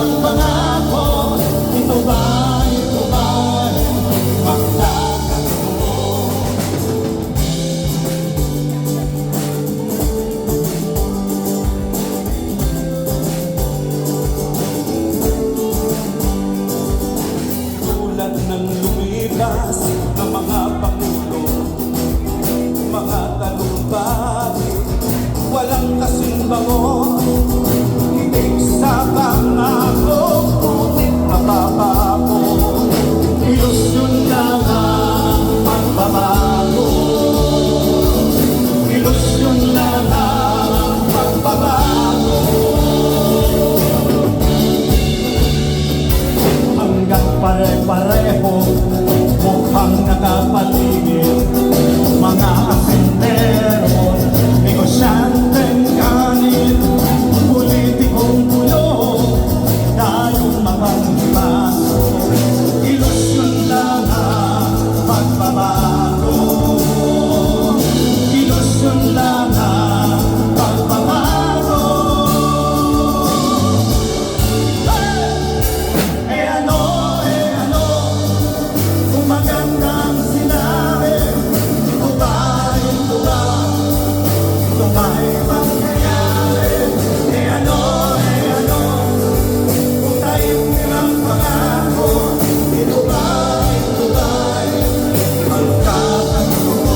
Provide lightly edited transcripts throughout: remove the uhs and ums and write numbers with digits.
ang pangako. Ito ba'y magkakatotoo? Tulad ng lumipas ng mga pangulo, mga talumpati, walang kasing bango. Higit sa pangako, ngunit nababago. Ilusyon lang ang pagbabago. Ilusyon lang ang pagbabago. Hanggang pare-pareho, mukhang nakapaligid. Mga asentero, negosyanteng kanin, politikong gulo, tayong mapanghimaso. Ilusyon lang ang pagbabago. Ilusyon lang ang pagbabago. Ano, kung magandang sinabi, ito ba'y ito ba'y mangyayari? Ano, kung tayo nilang pangako, ito ba'y magkakatotoo?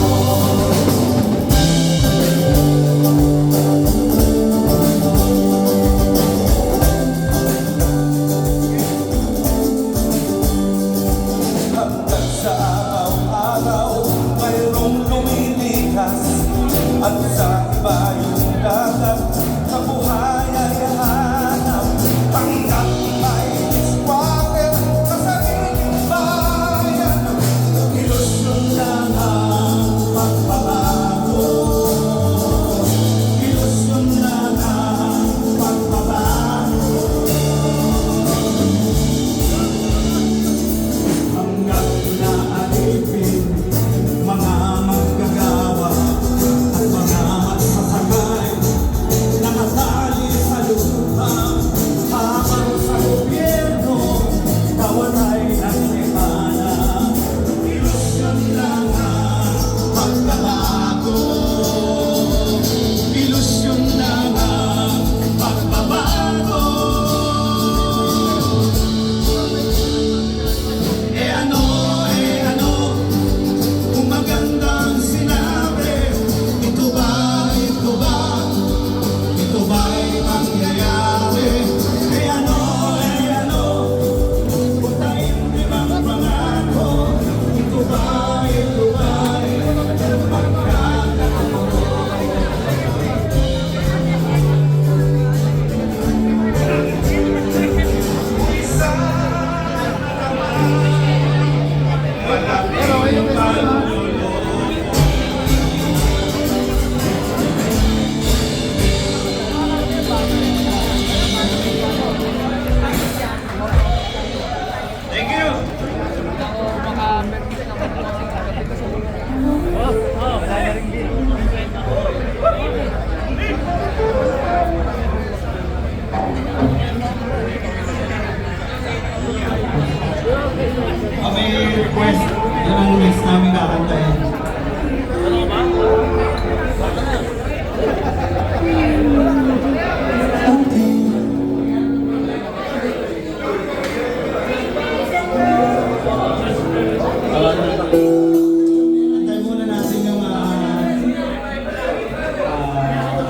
Hanggang sa araw-araw, mayroong lumilikas, at sa iba yung dagat, sa buhay ay hanap. Hanggang may diswater sa sariling bayan, ilusyon lang ang pagbabago. Ilusyon lang ang pagbabago. Hanggang naalipin mga manggagawa at mga magsasakay, nakatali sa lupa, habang sa gobyerno kawalay ng limana. Ilusyon lang ang pagbabago. Ilusyon lang ang pagbabago. Ano, kung magandang sinabi, ito ba'y mangyayari? Ano, kung tayo nilang pangako, ito ba'y magkakatotoo? Isa malaking panlulo. Thank you. May request, yun ang next namin kakantahin. Antay muna natin yung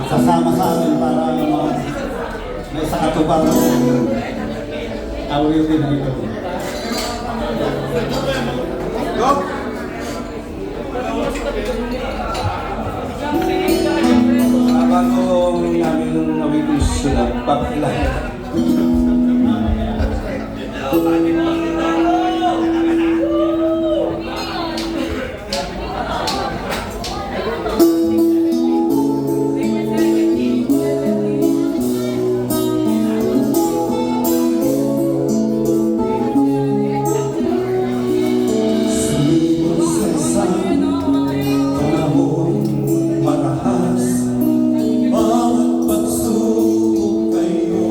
sasama sa amin para may sa katupang awil din na ito. Go! Bago namin nawilis sila, papila. Bawat pagsubok kayo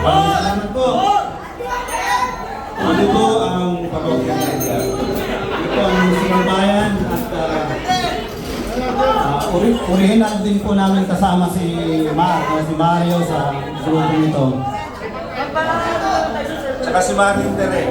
Salamat po. Ano po ang parokya ng Edgar? Ito ang sinabayan at original din po namin kasama si Mario sa grupong ito. Tsaka si Maring Tere.